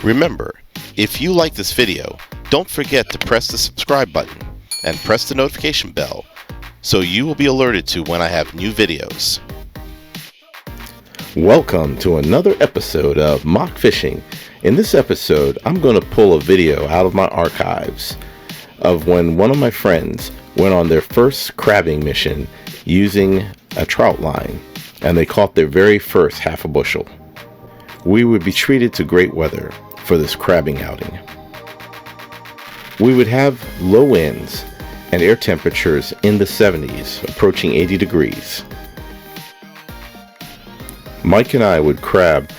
Remember, if you like this video, don't forget to press the subscribe button and press the notification bell so you will be alerted to when I have new videos. Welcome to another episode of Mach Fishing. In this episode, I'm going to pull a video out of my archives of when one of my friends went on their first crabbing mission using a trout line, and they caught their very first half a bushel. We would be treated to great weather for this crabbing outing. We would have low winds and air temperatures in the 70s, approaching 80 degrees. Mike and I would crab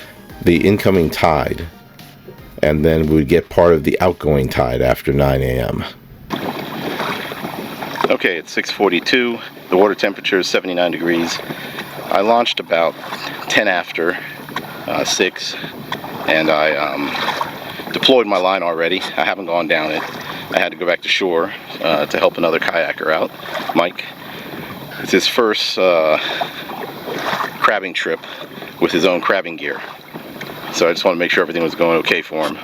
the incoming tide, and then we would get part of the outgoing tide after 9 a.m. Okay, it's 6:42. The water temperature is 79 degrees. I launched about 10 after 6, and I deployed my line already. I haven't gone down it. I had to go back to shore to help another kayaker out, Mike. It's his first crabbing trip with his own crabbing gear. So I just want to make sure everything was going okay for him.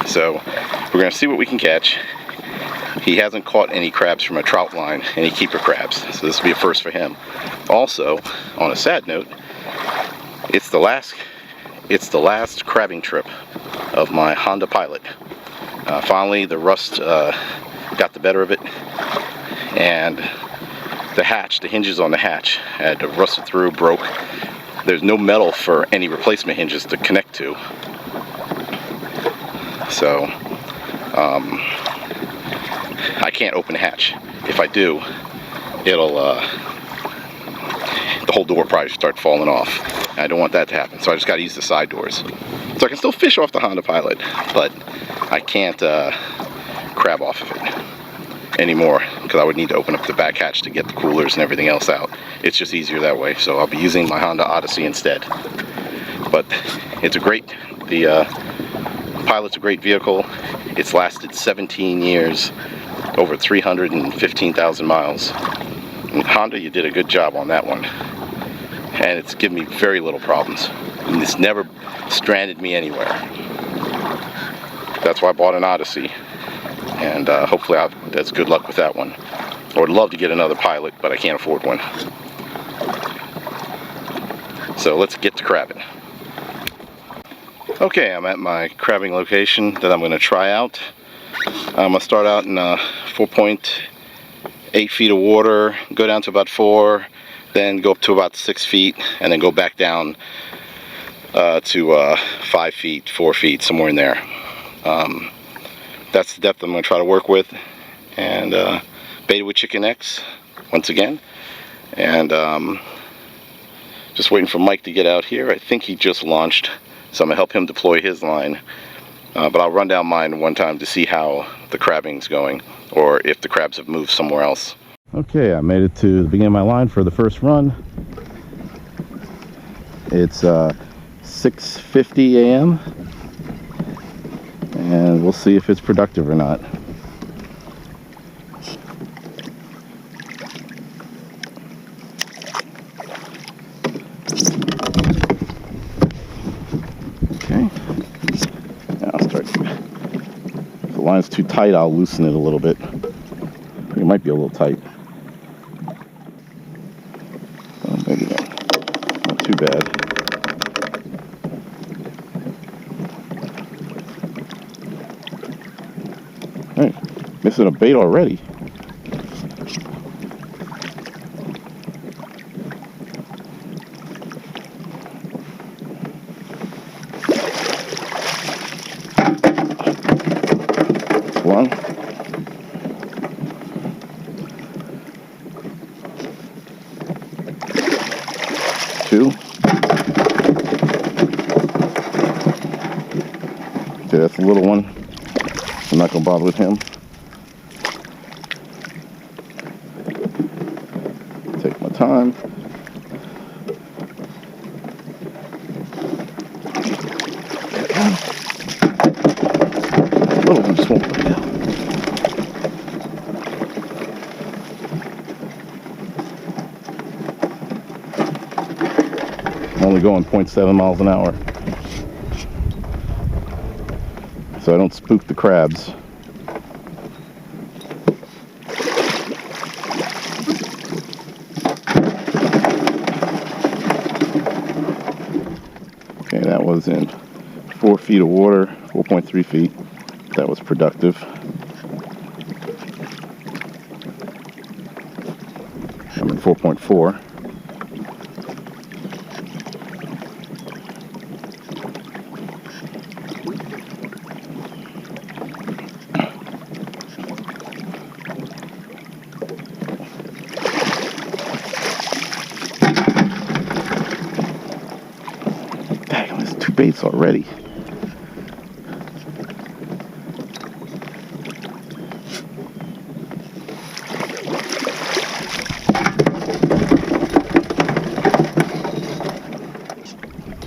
So we're going to see what we can catch. He hasn't caught any crabs from a trout line, any keeper crabs, so this will be a first for him. Also, on a sad note, it's the last crabbing trip of my Honda Pilot. Finally, the rust got the better of it, and the hatch, the hinges on the hatch, had rusted through, broke. There's no metal for any replacement hinges to connect to. So, I can't open the hatch. If I do, it'll, the whole door will probably start falling off. I don't want that to happen, so I just got to use the side doors. So I can still fish off the Honda Pilot, but I can't crab off of it anymore, because I would need to open up the back hatch to get the coolers and everything else out. It's just easier that way, so I'll be using my Honda Odyssey instead. But it's the Pilot's a great vehicle. It's lasted 17 years, over 315,000 miles. And Honda, you did a good job on that one. And it's given me very little problems. And it's never stranded me anywhere. That's why I bought an Odyssey. And hopefully that's good luck with that one. I would love to get another Pilot, but I can't afford one. So let's get to crabbing. Okay, I'm at my crabbing location that I'm going to try out. I'm going to start out in 4.8 feet of water, go down to about 4, then go up to about 6 feet, and then go back down to 5 feet, 4 feet, somewhere in there. That's the depth I'm going to try to work with, and baited with chicken X once again, and just waiting for Mike to get out here. I think he just launched, so I'm going to help him deploy his line, but I'll run down mine one time to see how the crabbing's going, or if the crabs have moved somewhere else. Okay, I made it to the beginning of my line for the first run. It's 6:50 a.m. and we'll see if it's productive or not. Okay, now I'll start. If the line's too tight, I'll loosen it a little bit. It might be a little tight. Oh, maybe not too bad. Hey, missing a bait already. One. Two. Okay, that's a little one. I'm not gonna bother with him. Take my time. Little one just won't put it down. I'm only going 0.7 miles an hour. So I don't spook the crabs. Okay, that was in 4 feet of water, 4.3 feet. That was productive. I'm in 4.4. Dang, there's 2 baits already.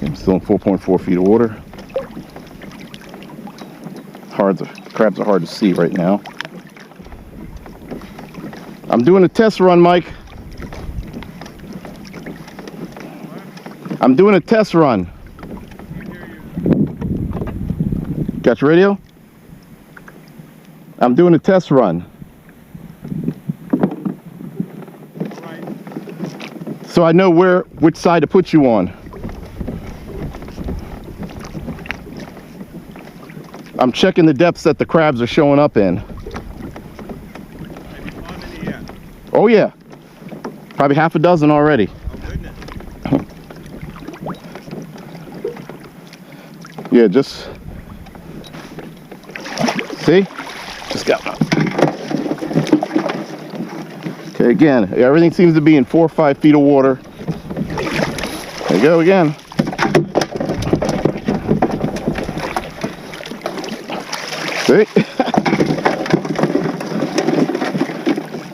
I'm still in 4.4 feet of water. Crabs are hard to see right now. I'm doing a test run, Mike. I'm doing a test run. Got your radio? I'm doing a test run. So I know which side to put you on. I'm checking the depths that the crabs are showing up in. Oh yeah, probably half a dozen already. Oh, goodness. Yeah, just see, just got one. Okay, again, everything seems to be in 4 or 5 feet of water. There you go again. See?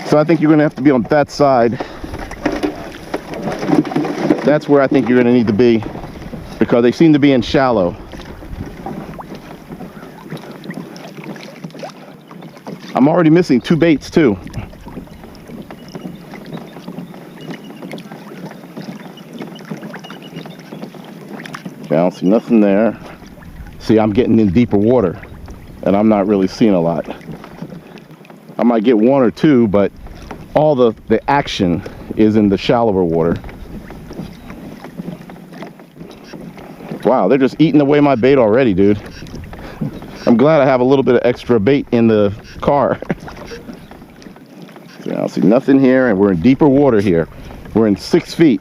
So I think you're going to have to be on that side. That's where I think you're going to need to be, because they seem to be in shallow. I'm already missing 2 baits too. Okay, I don't see nothing there. See, I'm getting in deeper water, and I'm not really seeing a lot. I might get 1 or 2, but all the action is in the shallower water. Wow, they're just eating away my bait already, dude. I'm glad I have a little bit of extra bait in the car. So I don't see nothing here, and we're in deeper water here. We're in 6 feet,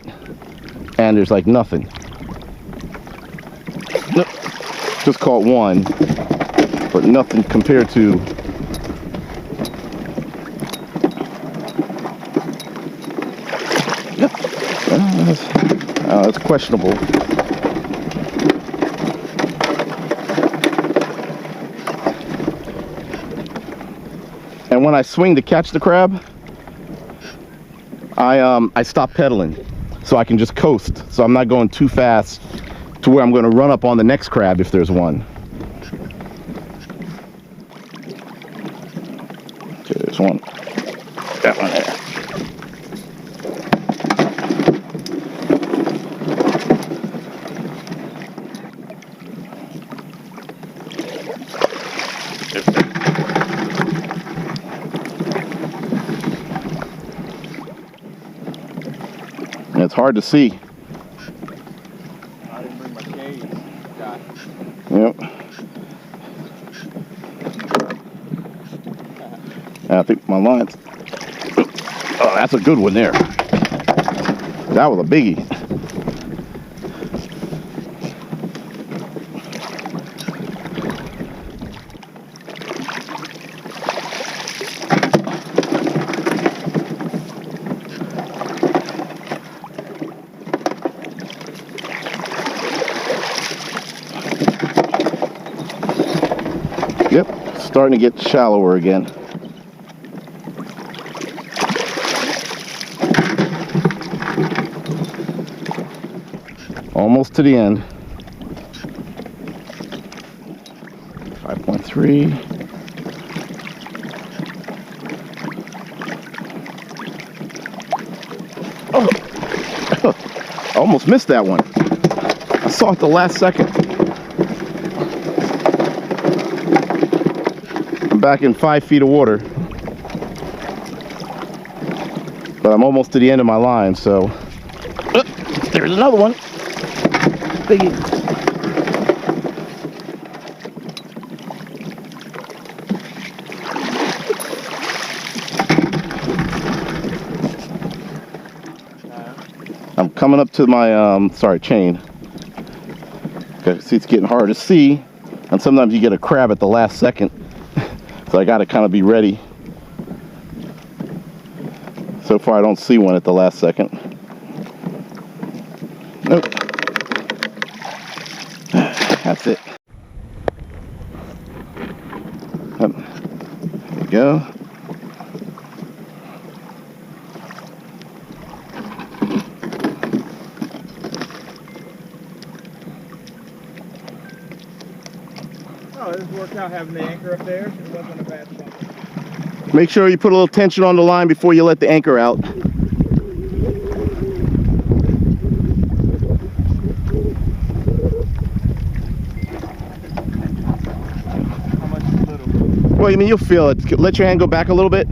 and there's like nothing. Nope. Just caught 1, but nothing compared to that's questionable. And when I swing to catch the crab, I stop pedaling, so I can just coast. So I'm not going too fast to where I'm going to run up on the next crab if there's one. Okay, there's one. That one there. And it's hard to see. I didn't bring my cage. Got it. Yep. I think my line's... Oh, that's a good one there. That was a biggie. Yep, starting to get shallower again. Almost to the end. 5.3. Oh, almost missed that one. saw it the last second. I'm back in 5 feet of water. But I'm almost to the end of my line, so. Oh, there's another one. Biggie. I'm coming up to my, chain. Okay, see, it's getting hard to see. And sometimes you get a crab at the last second. So I gotta kind of be ready. So far I don't see one at the last second. Nope. That's it. There we go. Oh, this worked out having the anchor up there. It wasn't a bad spot. Make sure you put a little tension on the line before you let the anchor out. How much is little? Well, I mean, you'll feel it. Let your hand go back a little bit.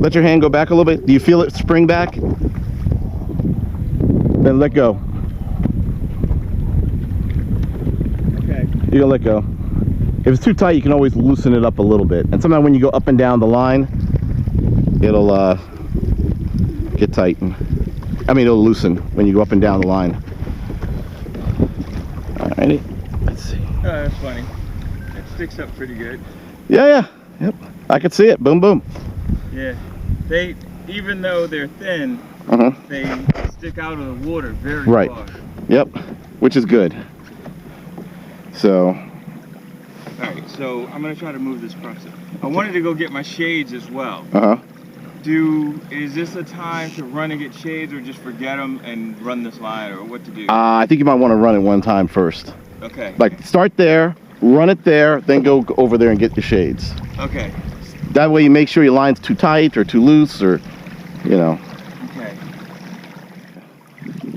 Let your hand go back a little bit. Do you feel it spring back? Then let go. Okay. You can let go. If it's too tight, you can always loosen it up a little bit. And sometimes when you go up and down the line, it'll get tight. I mean, it'll loosen when you go up and down the line. Alrighty. Let's see. Oh, that's funny. It sticks up pretty good. Yeah. Yep. I can see it. Boom, boom. Yeah. They, even though they're thin, they stick out of the water very far. Yep. Which is good. So. Alright, so I'm going to try to move this process. I wanted to go get my shades as well. Is this a time to run and get shades, or just forget them and run this line, or what to do? I think you might want to run it one time first. Okay. Like, start there, run it there, then go over there and get your shades. Okay. That way you make sure your line's too tight or too loose, or, you know. Okay.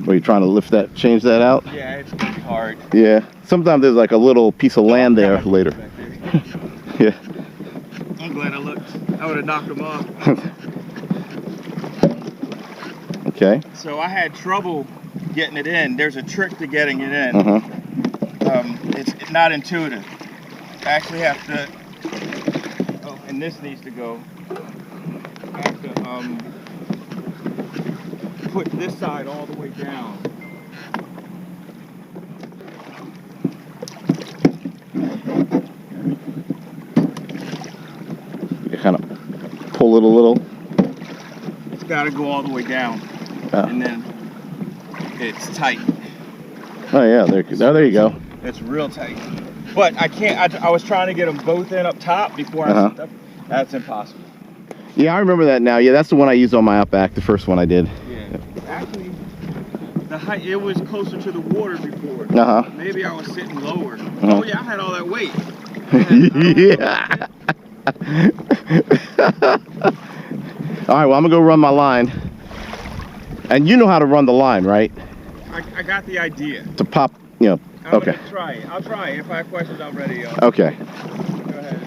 Were you trying to lift that, change that out? Yeah, it's pretty hard. Yeah. Sometimes there's like a little piece of land there later. Yeah. I'm glad I looked. I would have knocked them off. Okay. So I had trouble getting it in. There's a trick to getting it in. It's not intuitive. I actually have to, oh, and this needs to go. I have to put this side all the way down. You kind of pull it a little. It's got to go all the way down, and then it's tight. Oh yeah, there you go. It's real tight. But I can't. I was trying to get them both in up top before I. That's impossible. Yeah, I remember that now. Yeah, that's the one I used on my Outback, the first one I did. Yeah. Actually, the height, it was closer to the water before. Maybe I was sitting lower. Oh yeah, I had all that weight. Yeah. All right, well, I'm gonna go run my line. And you know how to run the line, right? I got the idea. To pop, you know. I'm okay. Gonna try it. I'll try it. If I have questions, I'm ready. Okay. Go ahead.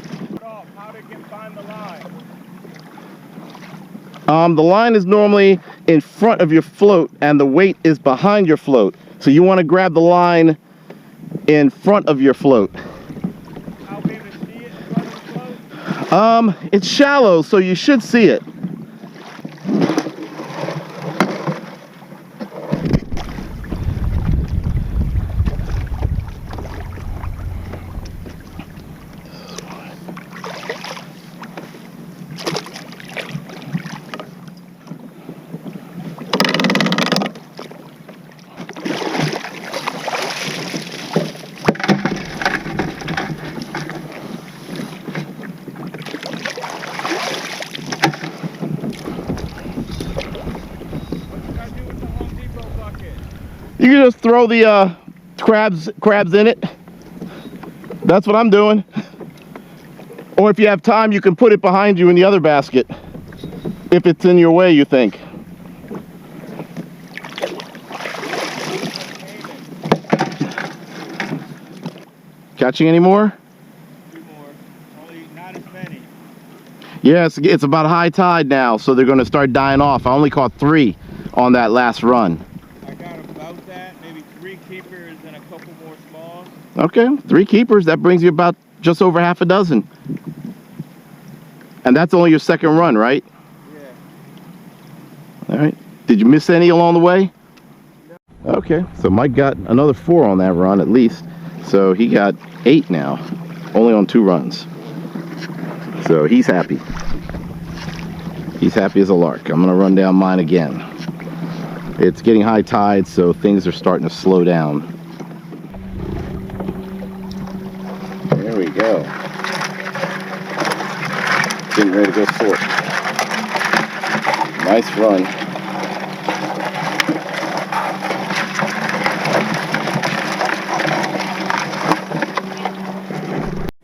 How to find the line? The line is normally in front of your float, and the weight is behind your float. So you want to grab the line in front of your float. I'll be able to see it in front of the float? It's shallow, so you should see it. You can just throw the crabs in it. That's what I'm doing. Or if you have time, you can put it behind you in the other basket. If it's in your way, you think. Catching any more? 2 more. Only not as many. Yeah, it's about high tide now, so they're going to start dying off. I only caught 3 on that last run. I got about that, maybe 3 keepers and a couple more smalls. Okay, 3 keepers. That brings you about just over half a dozen. And that's only your second run, right? Yeah. All right. Did you miss any along the way? No. Okay, so Mike got another 4 on that run at least. So he got 8 now, only on 2 runs. So he's happy. He's happy as a lark. I'm gonna run down mine again. It's getting high tide, so things are starting to slow down. There we go. Getting ready to go sort. Nice run.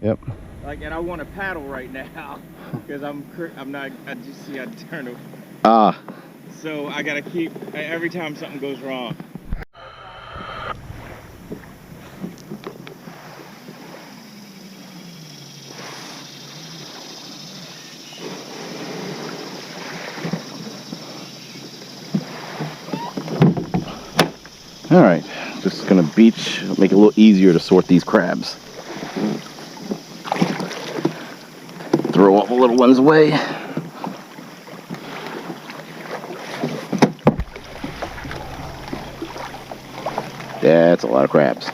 Yep. Like, and I want to paddle right now because I'm not. I just see I turn over. Ah. So I gotta keep every time something goes wrong. All right, just gonna beach, make it a little easier to sort these crabs. Throw all the little ones away. That's a lot of crabs.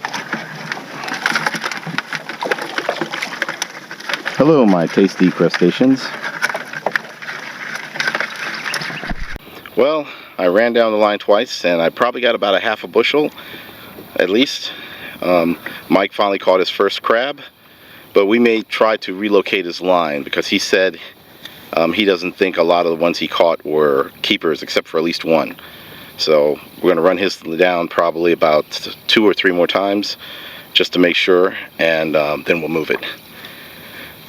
Hello, my tasty crustaceans. Well, I ran down the line twice and I probably got about a half a bushel at least. Mike finally caught his first crab, but we may try to relocate his line because he said he doesn't think a lot of the ones he caught were keepers except for at least 1. So we're going to run his down probably about 2 or 3 more times just to make sure, and then we'll move it.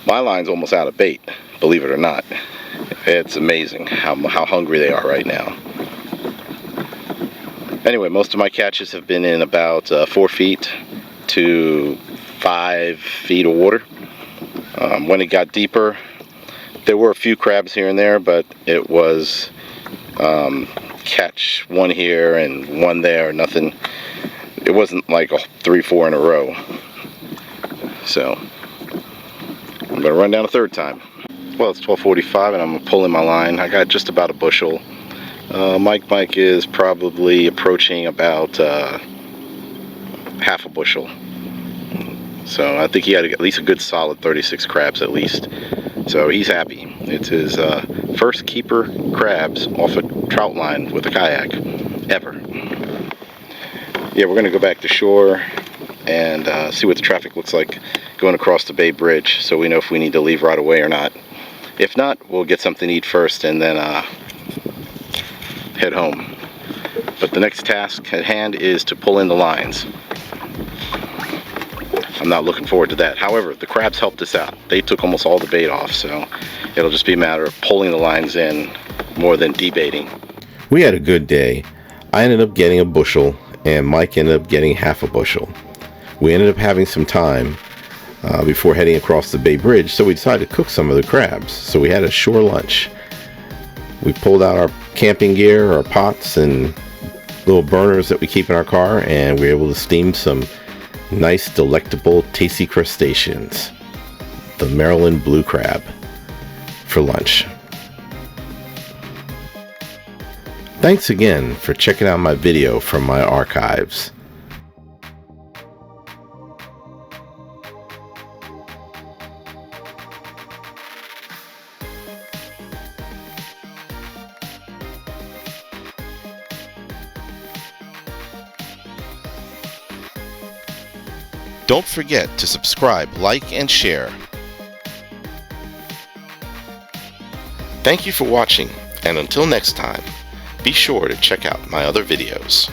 My line's almost out of bait, believe it or not. It's amazing how hungry they are right now. Anyway, most of my catches have been in about 4 feet to 5 feet of water. When it got deeper, there were a few crabs here and there, but it was catch 1 here and 1 there, nothing. It wasn't like 3, 4 in a row. So I'm gonna run down a 3rd time. Well, it's 12:45 and I'm pulling my line. I got just about a bushel. Mike is probably approaching about half a bushel. So I think he had at least a good solid 36 crabs at least. So he's happy. It's his first keeper crabs off a trout line with a kayak ever. Yeah, we're gonna go back to shore and see what the traffic looks like going across the Bay Bridge so we know if we need to leave right away or not. If not, we'll get something to eat first and then head home. But the next task at hand is to pull in the lines. I'm not looking forward to that. However, the crabs helped us out. They took almost all the bait off, so it'll just be a matter of pulling the lines in more than debaiting. We had a good day. I ended up getting a bushel and Mike ended up getting half a bushel. We ended up having some time before heading across the Bay Bridge, so we decided to cook some of the crabs. So we had a shore lunch. We pulled out our camping gear, our pots and little burners that we keep in our car, and we were able to steam some nice, delectable, tasty crustaceans, the Maryland blue crab, for lunch. Thanks again for checking out my video from my archives. Don't forget to subscribe, like, and share. Thank you for watching, and until next time, be sure to check out my other videos.